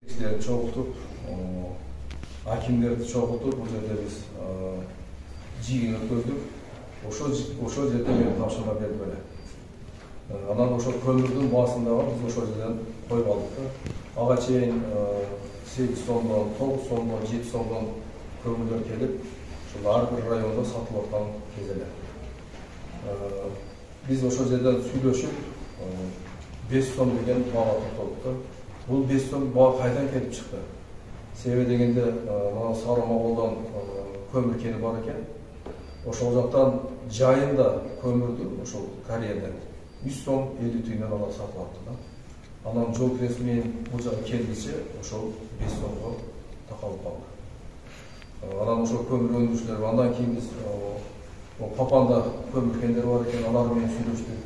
Kişileri çoğultup, hakimlerdi çoğultup, bu жерде biz жиын өткөздүк. Ошол жерде мен тапшырма бердим эле. Анан ошол көмүрдүн баасындагы биз ошол жерден коюп алдык да. Ага чейин 8 сомдон, 9 сомдон, 7 сомдон көмүрлөр келип, ушул ар бир райондо сатылып аткан кез эле. Биз ошол жерден сүйлөшүп 5 сом деген баага токтолдук да. Бул 5 сом баа кайдан келип чыкты? Себеби дегенде, мына Сарымагулдан көмүр кени бар экен. Ошол жактан жайында көмүрдү ошол Кореядан 100 сом 50 тыйындан алып сатып алды да. Анан жол киресин менен бул жака келгиче ошол 5 сомго такалып калды. Анан ошол көмүр өндүрүүчүлөр андан кийин биз Папанда көмүр кендер бар экен, алар менен сүйлөштүк.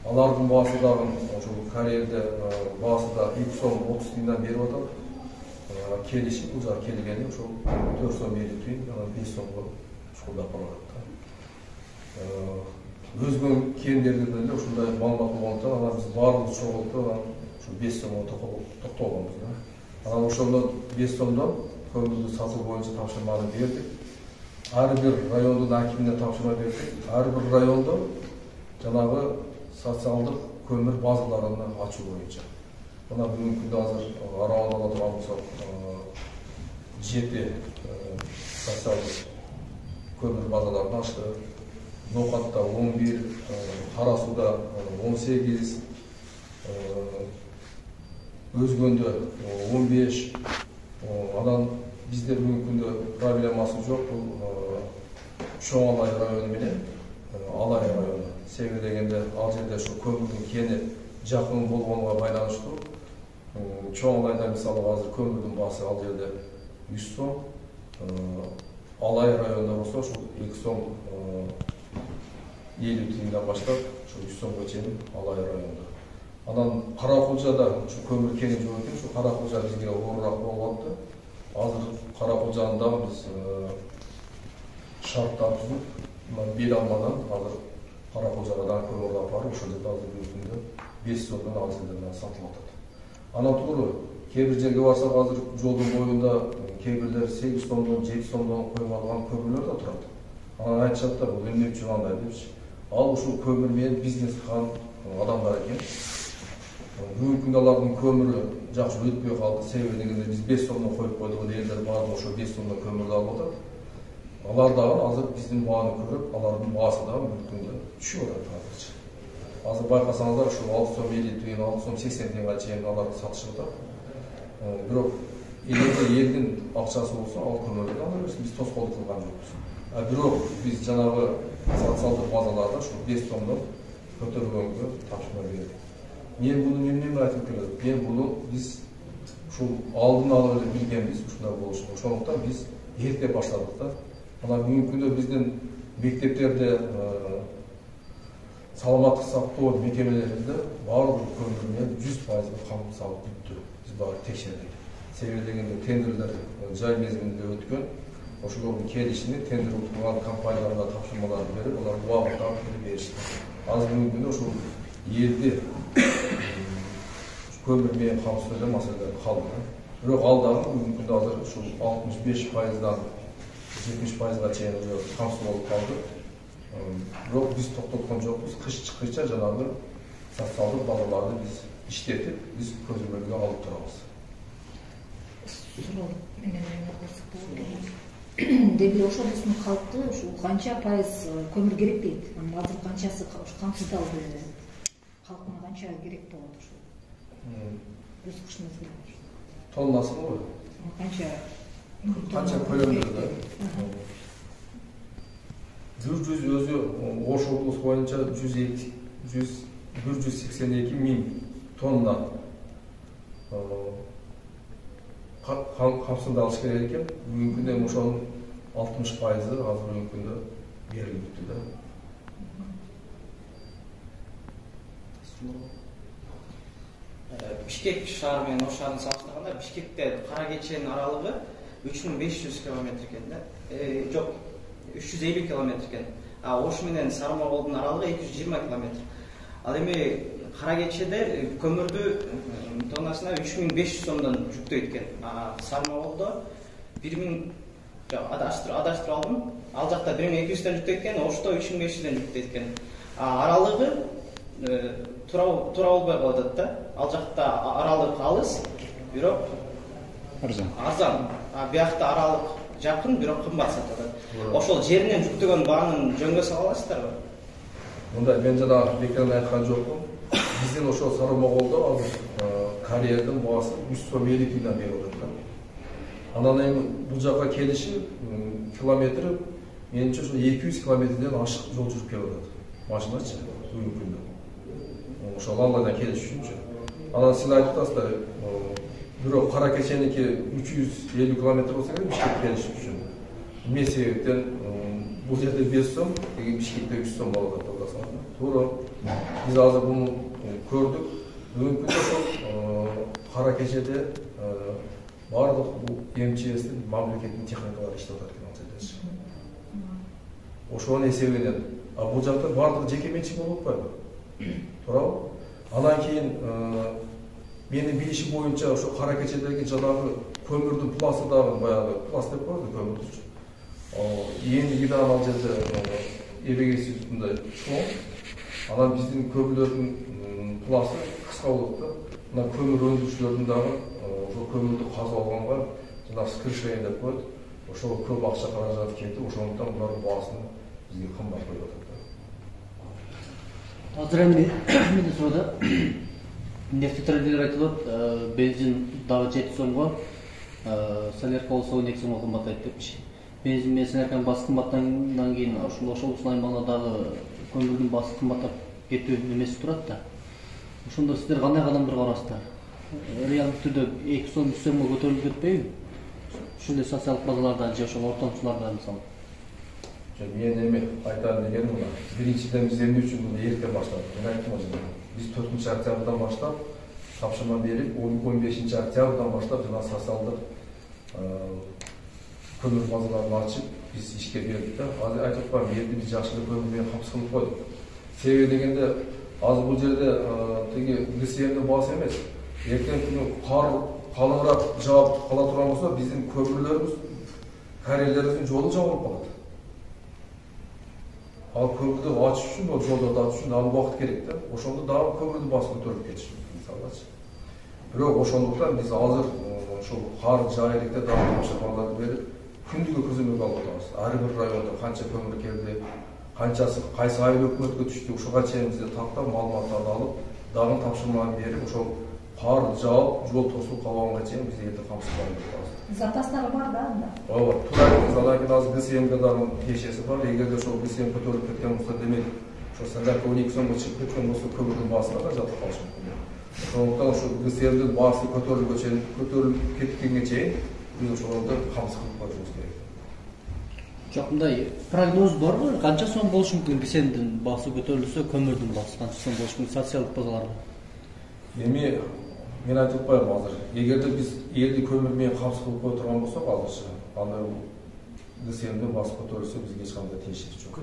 Алардын баасы дагы ошол Кореяда баасы да 2 сом 30 тыйындан берип атат. Келишип бул жака келгени ошол 4 сом 50 тыйын, анан 5 сомго чукулдап калат. Өзгөн кендерде деле ушундай маалымат болгондуктан анан биз баарыбыз чогултуп, анан ушу 5 сомго токтолгонбуз да. Анан ошондон 5 сомдон көмүрдү сатуу боюнча тапшырманы бердик. Ар бир райондун акимине тапшырма бердик. Ар бир райондо жанагы социалдык көмүр базаларын ачуу боюнча. Мына бүгүнкү күндө азыр Аралда турган болсок 7 социалдык көмүр базаларын ачты. Нокатта 11, Карасуда 18, Өзгөндө 15. Анан бизде бүгүнкү күндө проблемасы жок. Бул Чоң Алай району менен Алай району. Себеби дегенде ал жерде ушу көмүрдүн кени жакын болгонуна байланыштуу. Чоң Алайда мисалы азыр көмүрдүн баасы ал жерде 100 сом. Алай районунда болсо ушул 2 сом 50 тыйындан баштап ушу 100 сомго чейин Алай районунда. Анан Каракулжада ушу көмүр кени жок экен, ушу Каракулжа бизге оорураак болуп атты. Азыр Каракулжанын дагы биз шарттар түзүп, бел алмадан азыр Каракулжага дагы көмүр алып барып, ошол жерде азыр бүгүнкү күндө 5 сомдон ал жерден сатылып атат. Анан туура кээ бир жерге барсак азыр жолдун боюнда кээ бирлер 8 сомдон, 7 сомдон коюп алган көмүрлөр да турат. Анан айтышат да бул эмне үчүн андай депчи. Ал ушул көмүр менен бизнес кылган адамдар экен. Бүгүнкү күндө алардын көмүрү жакшы өтпөй калды. Себеби дегенде биз 5 сомдон коюп койдук, элдер баары ошо 5 сомдон көмүрдү алып атат. Алар дагы азыр биздин бааны көрүп, алардын баасы дагы бүгүнкү күндө түшүп атат азырчы. Азыр байкасаңыздар ушул 6 сом 50 тыйын, 6 сом 80 тыйынга чейин алар сатышып атат. Бирок элдин акчасы болсо ал көмүрдү ала берсин, биз тоскоолдук кылган жокпуз. Бирок биз жанагы социалдык базаларда ушул 5 сомдон көтөрүлгөнгө тапшырма бердик. Мен буну эмне айтып келем? Мен буну биз ушул алдын ала эле билгенбиз ушундай болушун. Ошондуктан биз эрте баштадык да. Анан бүгүнкү күндө биздин мектептерде саламаттык сактоо мекемелеринде баардык көмүр менен 100% камып салып бүттү. Биз баары текшердик. Себеби дегенде тендерлер жай мезгилинде өткөн. Ошолордун келишини тендер уткурган компанияларга тапшырмаларды берип, алар убагында беришти. Азыр бүгүнкү күндө ошол элди көмүр менен камсыз эле маселелер калды. Бирок ал дагы бүгүнкү күндө азыр ушул 65%дан 70%га чейин камсыз болуп калды. Бирок биз токтоткон жокпуз. Кыш чыккыча жанагы социалдык базаларды биз иштетип, биз көзөмөлгө алып турабыз. Деги ошондосун калкты ушул канча пайыз көмүр керек дейт. Азыр канчасы камсыздалды? Калкына канча керек болот ушул? Өз кышыңызга. Тоннасымы? Канча көлөмдө? Жүз өзү Ош облусу боюнча 182 миң тонна камсыздалыш керек экен. Бүгүнкү күндө ошонун 60% азыр бүгүнкү күндө берилип бүттү да. Бишкек шаар менен Ош шаарын салыштырганда Бишкекте Кара Кеченин аралыгы 3500 километр экен да. Жок, 350 километр экен. Ош менен Сарымагулдун аралыгы 220 километр. Ал эми Каракечеде көмүрдү тоннасына 3500 сомдон жүктөйт экен. Сармаболдо 1000 адаштырып алдым. Ал жакта 1200дөн жүктөйт экен, Ошто 3500дөн жүктөйт экен. Аралыгы туура болбой калат да. Ал жакта аралык алыс, бирок арзан. Биякта аралык жакын, бирок кымбат сатылат. Ошол жеринен жүктөгөн баанын жөнгө сала аласыздарбы? Мында мен жана бекерден айткан жокмун. Биздин ошол Сарымоголдо азыр карьердин баасы 100 сом 50 тиындан берип атат. Анан эми бул жакка келиши километри менимче ошо 200 километрден ашык жол жүрүп келип атат. Машиначы бүгүнкү күндө. Ошол Алладан келиш үчүнчү. Анан сиз айтып атасыздар, бирок Каракеченики 350 километр болсо керек Бишкекке келиш үчүн. Эмне себептен бул жерде 5 сом, Бишкекте 100 сом болуп атат. Туура. Биз азыр буну көрдүк. Бүгүнкү күндө ошол Каракечеде барлык бул МЧСтин мамлекеттин техникалары иштеп атат экен ал жерде. Ошонун эсебинен, бул жакта барлыгы жеке менчик болуп атпайбы? Туурабы? Андан кийин менин билишим боюнча ошо Каракечедеги жанагы көмүрдүн пласы дагы баягы плас деп коет көмүрдү. Эми гидан ал жерде эбегеси үстүндө чоң. Анан биздин көмүрлөрдүн пласы кыска болот да. Мына көмүр өндүрүүчүлөрдүн дагы ошол көмүрдү казып алганга жанагы скрышение деп коет. Ошого көп акча каражат кетип, ошондуктан булардын баасын бизге кымбат коюп атат. Азыр эми мен сурада нефтетрейдер айтылат, бензин дагы 7 сомго, солярка болсо 12 сомго кымбаттайт депчи. Бензин менен солярканын баасы кымбаттагандан кийин ошол аймагында дагы көмүрдүн баасы кымбаттап кетүү немеси турат да. Ошондо сиздер кандай кадамдар карайсыздар? Реалдык түрдө 2 сом 3 сомго көтөрүлүп кетпейби? Ушундай социалдык базаларда же ошол ортомчуларда мисалы. Мен эми айтайын дегеним мына. Биринчиден биз эмне үчүн муну эртең баштадык? Мен айттым ошондо. Биз 4-октябрдан баштап тапшырма берип, 15-октябрдан баштап жана социалдык көмүр базаларын ачып, биз ишке бердик да. Азыр айтып атпаймынбы, элди биз жакшы көмүр менен камсыз кылып койдук. Себеби дегенде азыр бул жерде тиги ГСМдин баасы эмес. Эртең күнү кар калыңыраак жаап кала турган болсо, биздин көмүрлөрүбүз, карьерлерибиздин жолу жабылып калат. Ал көмүрдү ачыш үчүн, ал жолдорду ачыш үчүн дагы убакыт керек да. Ошондо дагы көмүрдүн баасы көтөрүлүп кетиш мисалычы. Бирок ошондуктан биз азыр ошол кар жайылыкта дагы тапшырмаларды берип, күндүгө көзөмөлгө алып атабыз. Ар бир районда канча көмүр келди, канчасы кайсы айыл өкмөткө түштү, ушуга чейин бизде тактап маалыматтарды алып, дагы тапшырманы берип, ошол кар жаап, жол тосулуп калганга чейин биз эрте камсыздап атабыз. Запастары бар да анда? Ооба, туура айттыңыз. Анан кийин азыр ГСМге дагы тиешеси бар. Эгерде ошол ГСМ көтөрүлүп кеткен болсо, демек ошо солярка 12 сомго чыгып кеткен болсо, көмүрдүн баасына да жатып калышы мүмкүн. Ошондуктан ошол ГСМдин баасы көтөрүлүп кеткенге чейин биз ошолорду камсыз кылып коюшубуз керек. Жок, мындай прогноз барбы? Канча сом болушу мүмкүн ГСМдин баасы көтөрүлсө, көмүрдүн баасы канча сом болушу мүмкүн социалдык базаларда? Эми мен айтып атпаймынбы азыр. Эгерде биз элди көмүр менен камсыз кылып кое турган болсок, азырчы анда ГСМдин баасы көтөрүлсө, бизге эч кандай тиешеси жок.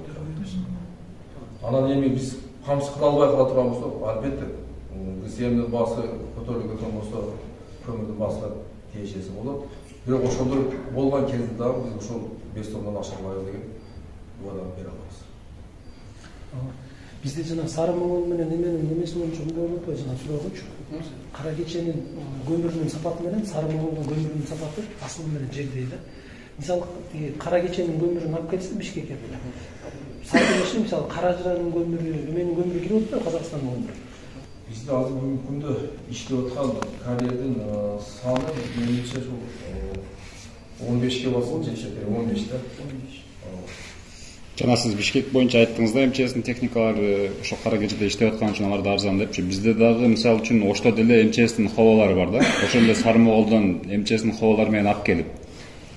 Анан эми биз камсыз кыла албай кала турган болсок, албетте ГСМдин баасы көтөрүлүп кеткен болсо, көмүрдүн баасына тиешеси болот. Бирок ошондой болгон кезде дагы биз ошол 5 сомдон ашырбайбыз деген убада бере алабыз. Бизде жана Сарымогол менен немеси боюнча мындай болуп атпайбы, жана сурагычы. Каракеченин көмүрүнүн сапаты менен Сарымоголдун көмүрүнүн сапаты асыл менен жегдей да. Мисалы Каракеченин көмүрүн алып келсе Бишкекке деле. Сарымогол мисалы Каражыранын көмүрү, Үменин көмүрү кирип атпайбы Казакстандын көмүрү? Бизде азыр бүгүнкү күндө иштеп аткан карьердин саны менимче 15ке басып жетишет, 15 да. Жана сиз Бишкек боюнча айттыңыз да, МЧСтин техникалары ошо Каракечеде иштеп аткан үчүн алар да арзан депчи. Бизде дагы мисалы үчүн Ошто деле МЧСтин хобалары бар да. Ошол эле Сарымоголдон МЧСтин хобалары менен алып келип,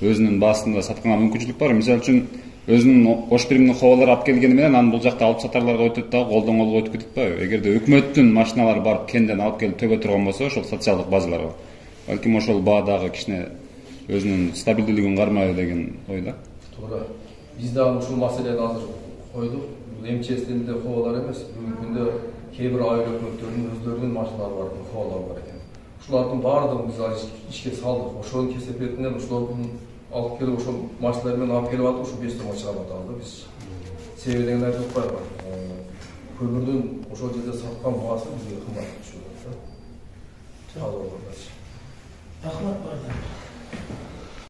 өзүнүн баасында сатканга мүмкүнчүлүк бар. Мисалы үчүн өзүнүн Ош бириминин хобалары алып келгени менен анын бул жакта алып сатарларга өтөт дагы колдон колго өтүп кетип атпайбы? Эгерде өкмөттүн машиналары барып кенден алып келип төгө турган болсо, ошол социалдык базаларга, балким ошол баадагы кичине өзүнүн стабилдүүлүгүн кармайбы деген ойда. Туура. Биз дагы ушул маселени азыр койдук. Бул МЧСтин эле хобалар эмес. Бүгүнкү күндө кээ бир айыл өкмөттөрүнүн өздөрүнүн машиналары бар экен, хабалар бар экен. Ушулардын баардыгын биз ишке салдык. Ошонун кесепетинен ушулардын алып келип, ошол машиналар менен алып келип атып, ушу 5 сомго чыгарып атабыз да биз. Себебин айтып атпайбы? Көмүрдүн ошол жерде саткан баасы бизге кымбат түшүп атат да. Рахмат бардыр.